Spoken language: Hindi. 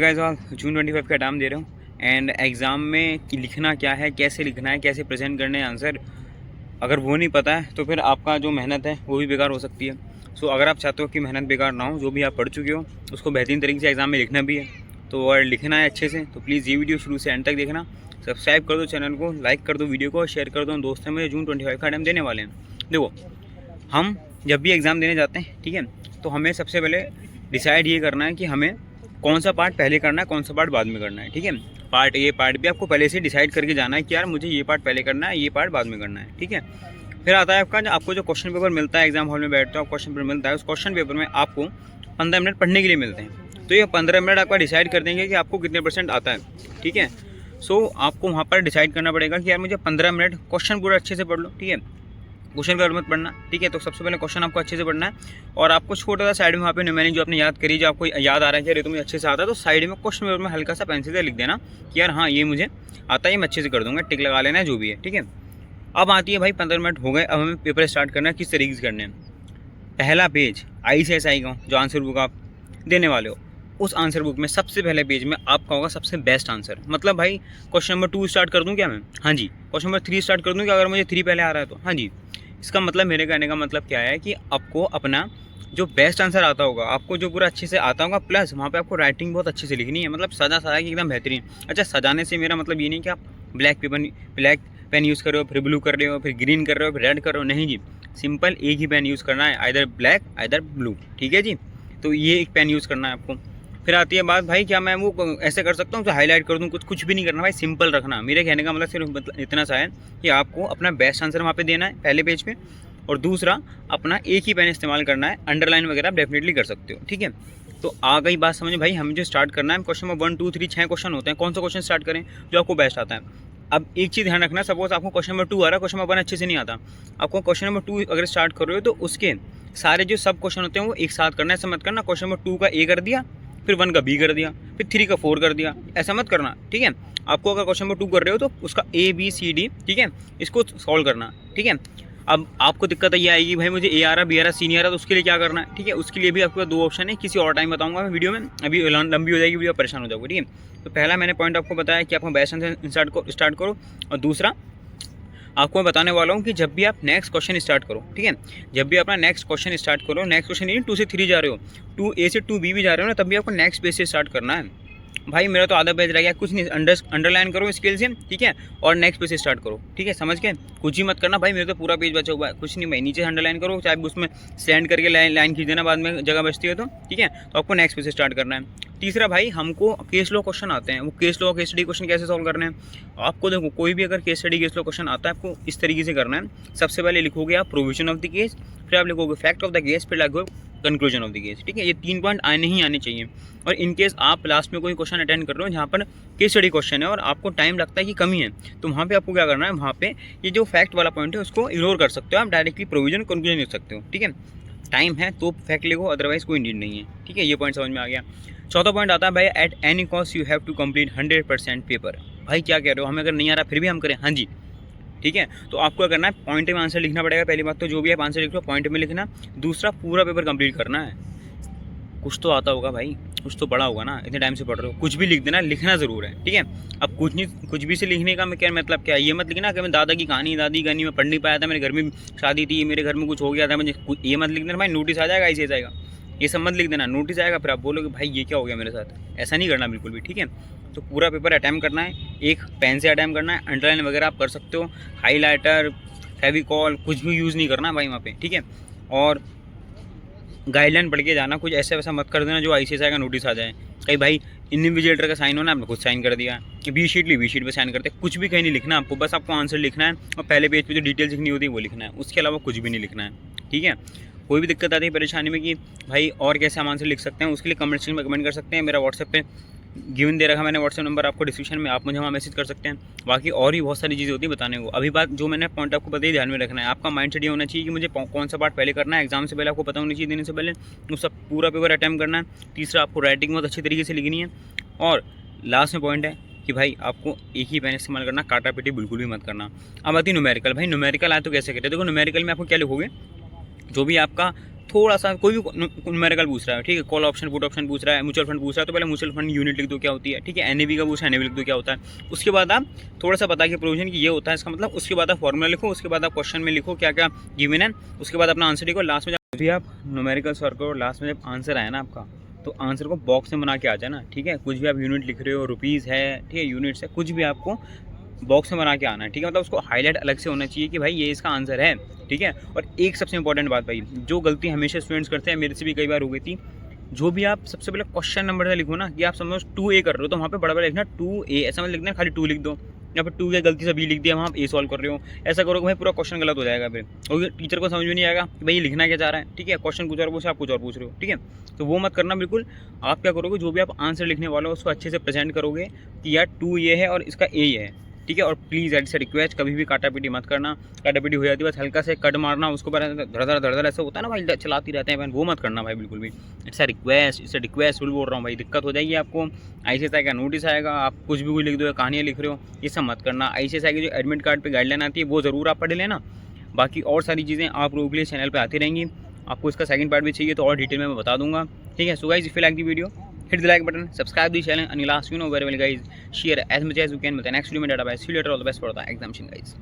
गाइस ऑल जून 25 का एग्ज़ाम दे रहा हूँ एंड एग्ज़ाम में कि लिखना क्या है, कैसे लिखना है, कैसे प्रेजेंट करने हैं आंसर, अगर वो नहीं पता है तो फिर आपका जो मेहनत है वो भी बेकार हो सकती है। सो अगर आप चाहते हो कि मेहनत बेकार ना हो, जो भी आप पढ़ चुके हो उसको बेहतरीन तरीके से एग्ज़ाम में लिखना भी है, तो अगर लिखना है अच्छे से तो प्लीज़ ये वीडियो शुरू से एंड तक देखना। सब्सक्राइब कर दो चैनल को, लाइक कर दो वीडियो को और शेयर कर दो दोस्तों में। जून 25 का टाइम देने वाले हैं। देखो, हम जब भी एग्ज़ाम देने जाते हैं, ठीक है, तो हमें सबसे पहले डिसाइड ये करना है कि हमें कौन सा पार्ट पहले करना है, कौन सा पार्ट बाद में करना है। ठीक है, पार्ट ए पार्ट बी आपको पहले से डिसाइड करके जाना है कि यार मुझे ये पार्ट पहले करना है, ये पार्ट बाद में करना है। ठीक है, फिर आता है आपको जो क्वेश्चन पेपर मिलता है, एग्जाम हॉल में बैठते हो, क्वेश्चन पेपर मिलता है, उस क्वेश्चन पेपर में आपको 15 मिनट पढ़ने के लिए मिलते हैं। तो ये 15 मिनट आपका डिसाइड कर देंगे कि आपको कितने % आता है। ठीक है, सो आपको वहाँ पर डिसाइड करना पड़ेगा कि यार मुझे 15 मिनट क्वेश्चन पूरा अच्छे से पढ़ लो। ठीक है, क्वेश्चन का मत पढ़ना। ठीक है, तो सबसे पहले क्वेश्चन आपको अच्छे से पढ़ना है और आपको छोटा सा साइड में वहाँ पे न्यूमेरिक जो आपने याद करी, जो आपको याद आ रहा है कि अरे तुम्हें अच्छे से आता है, तो साइड में क्वेश्चन पेपर में हल्का सा पेंसिल से लिख देना कि यार हाँ ये मुझे आता है, ये मैं अच्छे से कर दूंगा, टिक लगा लेना है जो भी है। ठीक है, अब आती है भाई 15 मिनट हो गए, अब हमें पेपर स्टार्ट करना है। किस तरीके से करने हैं? पहला पेज ICSI का जो आंसर बुक आप देने वाले हो, उस आंसर बुक में सबसे पहले पेज में आपका होगा सबसे बेस्ट आंसर। मतलब भाई क्वेश्चन नंबर 2 स्टार्ट कर दूं क्या मैं? हाँ जी। क्वेश्चन नंबर 3 स्टार्ट कर दूं क्या अगर मुझे 3 पहले आ रहा है तो? हाँ जी। इसका मतलब, मेरे कहने का मतलब क्या है कि आपको अपना जो बेस्ट आंसर आता होगा, आपको जो पूरा अच्छे से आता होगा, प्लस वहाँ पे आपको राइटिंग बहुत अच्छे से लिखनी है, मतलब सजा कि एकदम बेहतरीन। अच्छा, सजाने से मेरा मतलब ये नहीं कि आप ब्लैक पेन यूज़ कर रहे हो, फिर ब्लू कर रहे हो, फिर ग्रीन कर रहे हो, फिर रेड कर रहे हो, नहीं जी। सिंपल एक ही पेन यूज़ करना है, आइदर ब्लैक आइदर ब्लू। ठीक है जी, तो ये एक पेन यूज़ करना है आपको। फिर आती है बात, भाई क्या मैं वो ऐसे कर सकता हूँ तो हाईलाइट कर दूँ? कुछ भी नहीं करना भाई, सिंपल रखना। मेरे कहने का मतलब सिर्फ इतना सा है कि आपको अपना बेस्ट आंसर वहाँ पे देना है पहले पेज पे, और दूसरा अपना एक ही पेन इस्तेमाल करना है। अंडरलाइन वगैरह आप डेफिनेटली कर सकते हो। ठीक है, तो आ गई बात समझ भाई। हमें जो स्टार्ट करना है, क्वेश्चन नंबर 1 2 3 6 क्वेश्चन होते हैं, कौन सा क्वेश्चन स्टार्ट करें जो आपको बेस्ट आता है। अब एक चीज़ ध्यान रखना, सपोज आपको क्वेश्चन नंबर 2 आ रहा है, क्वेश्चन नंबर 1 अच्छे से नहीं आता, आपको क्वेश्चन नंबर 2 अगर स्टार्ट कर रहे हो तो उसके सारे जो सब क्वेश्चन होते हैं वो एक साथ करना है। ऐसा मत करना क्वेश्चन नंबर 2 का A कर दिया, फिर 1 का B कर दिया, फिर 3 का 4 कर दिया, ऐसा मत करना। ठीक है, आपको अगर क्वेश्चन नंबर 2 कर रहे हो तो उसका A B C D, ठीक है, इसको सॉल्व करना। ठीक है, अब आपको दिक्कत ये आएगी भाई मुझे A आ रहा, B आ रहा, C नहीं आ रहा, तो उसके लिए क्या करना है? ठीक है, उसके लिए भी आपके पास 2 ऑप्शन है, किसी और टाइम बताऊंगा मैं वीडियो में, अभी लंबी हो जाएगी वीडियो, परेशान हो जाओगे। ठीक है, तो पहला मैंने पॉइंट आपको बताया कि आपको बेस्ट आंसर स्टार्ट करो, और दूसरा आपको मैं बताने वाला हूँ कि जब भी आप नेक्स्ट क्वेश्चन स्टार्ट करो, ठीक है, जब भी अपना नेक्स्ट क्वेश्चन स्टार्ट करो, नेक्स्ट क्वेश्चन नहीं 2 से 3 जा रहे हो, 2A से 2B भी जा रहे हो ना, तब भी आपको नेक्स्ट पेज से स्टार्ट करना है। भाई मेरा तो आधा पेज रह गया, कुछ नहीं, अंडरलाइन करो स्केल से, ठीक है, और नेक्स्ट पेज से स्टार्ट करो। ठीक है, समझ के कुछ ही मत करना भाई, मेरे तो पूरा पेज बचा हुआ है, कुछ नहीं भाई, नीचे अंडरलाइन करो, चाहे उसमें सेंड करके लाइन खींच देना, बाद में जगह बचती है तो। ठीक है, तो आपको नेक्स्ट पेज से स्टार्ट करना है। तीसरा भाई, हमको केस लॉ क्वेश्चन आते हैं, वो case law case study question कैसे सॉल्व करने हैं आपको। देखो, कोई भी अगर case study case law question आता है, आपको इस तरीके से करना है। सबसे पहले लिखोगे आप प्रोविजन ऑफ द केस, फिर आप लिखोगे फैक्ट ऑफ द केस, फिर लिखोगे कंक्लूजन ऑफ द केस। ठीक है, ये 3 पॉइंट आने ही आने चाहिए। और इन केस आप लास्ट में कोई क्वेश्चन अटेंड कर रहे हो जहाँ पर केस स्टडी क्वेश्चन है और आपको टाइम लगता है कि कमी है, तो वहाँ पे आपको क्या करना है, वहाँ पे ये जो फैक्ट वाला पॉइंट है उसको इग्नोर कर सकते हो, आप डायरेक्टली प्रोविजन कंक्लूजन लिख सकते हो। ठीक है, टाइम है तो फैक्ट लिखो, अदरवाइज कोई नीड नहीं है। ठीक है, ये पॉइंट समझ में आ गया। चौथा पॉइंट आता है भाई, at any cost you have to complete 100% paper. भाई क्या कह रहे हो, हमें अगर नहीं आ रहा फिर भी हम करें? हाँ जी। ठीक है, तो आपको क्या करना है, पॉइंट में आंसर लिखना पड़ेगा। पहली बात तो जो भी आप आंसर लिख लो पॉइंट में लिखना, दूसरा पूरा पेपर कंप्लीट करना है। कुछ तो आता होगा भाई, कुछ तो पढ़ा होगा ना, इतने टाइम से पढ़ रहे हो, कुछ भी लिख देना, लिखना ज़रूर है। ठीक है, अब कुछ भी से लिखने का मैं क्या मतलब क्या है, ये मत लिखना कि मैं दादी की कहानी मैं पढ़ नहीं पाया था, मेरे घर में शादी थी, मेरे घर में कुछ हो गया था मुझे, ये मत लिख देना भाई, नोटिस आ जाएगा, ऐसे जाएगा, ये सब मत लिख देना, नोटिस आएगा, फिर आप बोलोगे भाई ये क्या हो गया मेरे साथ। ऐसा नहीं करना बिल्कुल भी। ठीक है, तो पूरा पेपर अटैम्प्ट करना है, एक पेन से अटैम्प्ट करना है। अंडरलाइन वगैरह आप कर सकते हो, हाईलाइटर, फेविकॉल कुछ भी यूज़ नहीं करना भाई वहाँ पे। ठीक है, और गाइडलाइन पढ़ के जाना, कुछ ऐसा वैसा मत कर देना जो ICSI का नोटिस आ जाए। कहीं भाई इन्विजिलेटर का साइन होना, आपने खुद साइन कर दिया कि B शीट पे साइन करते, कुछ भी कहीं नहीं लिखना आपको, बस आपको आंसर लिखना है और पहले पेज पे जो डिटेल्स लिखनी होती है वो लिखना है, उसके अलावा कुछ भी नहीं लिखना है। ठीक है, कोई भी दिक्कत आती है परेशानी में कि भाई और कैसे हम आंसर लिख सकते हैं, उसके लिए कमेंट सेक्शन में कमेंट कर सकते हैं। मेरा व्हाट्सएप पे गिवन दे रखा मैंने, व्हाट्सएप नंबर आपको डिस्क्रिप्शन में, आप मुझे वहाँ मैसेज कर सकते हैं। बाकी और भी बहुत सारी चीज़ें होती है बताने को। अभी बात जो मैंने पॉइंट आपको बताई, ध्यान में रखना है, आपका माइंड सेट ये होना चाहिए कि मुझे कौन सा पार्ट पहले करना है, एग्जाम से पहले आपको पता होनी चाहिए, देने से पहले उसका पूरा पेपर अटैम्प्ट करना है। तीसरा, आपको राइटिंग बहुत अच्छी तरीके से लिखनी है। और लास्ट में पॉइंट है कि भाई आपको एक ही पेन इस्तेमाल करना, काटा पीटी बिल्कुल भी मत करना। अब आती है न्यूमेरिकल। भाई न्यूमेरिकल आए तो कैसे करें? देखो, न्यूमेरिकल में आपको क्या लिखोगे, जो भी आपका थोड़ा सा कोई भी न्यूमेरिकल पूछ रहा है, ठीक है, कॉल ऑप्शन, पुट ऑप्शन पूछ रहा है, म्यूचुअल फंड पूछ रहा है, तो पहले म्यूचुअल फंड यूनिट लिख दो क्या होती है, ठीक है, एनएवी का पूछ रहा है, एनएवी लिख दो क्या होता है। उसके बाद आप थोड़ा सा बता के प्रोविजन की ये होता है इसका मतलब, उसके बाद आप फॉर्मूला लिखो, उसके बाद आप क्वेश्चन में लिखो क्या क्या गिवन है, उसके बाद अपना आंसर लिखो। लास्ट में जब भी आप न्यूमेरिकल सॉल्व करो, लास्ट में जब आंसर आया ना आपका, तो आंसर को बॉक्स में बना के आ जाना, ठीक है। कुछ भी आप यूनिट लिख रहे हो, रुपीज़ है, ठीक है, यूनिट्स है, कुछ भी आपको बॉक्स में बना के आना है, ठीक है। मतलब उसको हाईलाइट अलग से होना चाहिए कि भाई ये इसका आंसर है, ठीक है। और एक सबसे इंपॉर्टेंट बात भाई, जो गलती हमेशा स्टूडेंट्स करते हैं, मेरे से भी कई बार हो गई थी, जो भी आप सबसे पहले क्वेश्चन नंबर से लिखो ना, कि आप समझो 2A कर रहे हो, तो वहाँ पे बड़ा बड़ा लिखना 2A, ऐसा मतलब लिखना खाली 2 लिख दो, या फिर 2 के गलती से B लिख दिया, वहाँ आप A सॉल्व कर रहे हो, ऐसा करोगे भाई पूरा क्वेश्चन गलत हो जाएगा फिर, और टीचर को समझ में नहीं आएगा कि भाई ये लिखना क्या चाह रहा है, ठीक है। क्वेश्चन कुछ और पूछा, आप कुछ और पूछ रहे हो, ठीक है। तो वो मत करना बिल्कुल। आप क्या करोगे, जो भी आप आंसर लिखने वाले हो उसको अच्छे से प्रेजेंट करोगे कि यार 2 ये है और इसका A ये है, ठीक है। और प्लीज़ एट से रिक्वेस्ट, कभी भी काटा पीटी मत करना। काटा पीटी हो जाती है बस हल्का से कट मारना, उसको पर धड़ ऐसा होता है ना भाई, चलाती रहते हैं, वो मत करना भाई बिल्कुल भी। इट्स अ रिक्वेस्ट बोल रहा हूँ भाई, दिक्कत हो जाएगी आपको। ICSI का नोटिस आएगा, आप कुछ भी लिख दो या कहानियाँ लिख रहे हो, ये सब मत करना। ICSI की जो एडमिट कार्ड पर गाइडलाइन आती है वो ज़रूर आप पढ़ लेना। बाकी और सारी चीज़ें आप लोगों के लिए चैनल पर आती रहेंगी। आपको इसका सेकंड पार्ट भी चाहिए तो और डिटेल में मैं बता दूंगा, ठीक है। So guys, if you like the video, hit the like button, subscribe the channel, and last, very well guys, share as much as you can with the next video. See you later, all the best for the examination guys.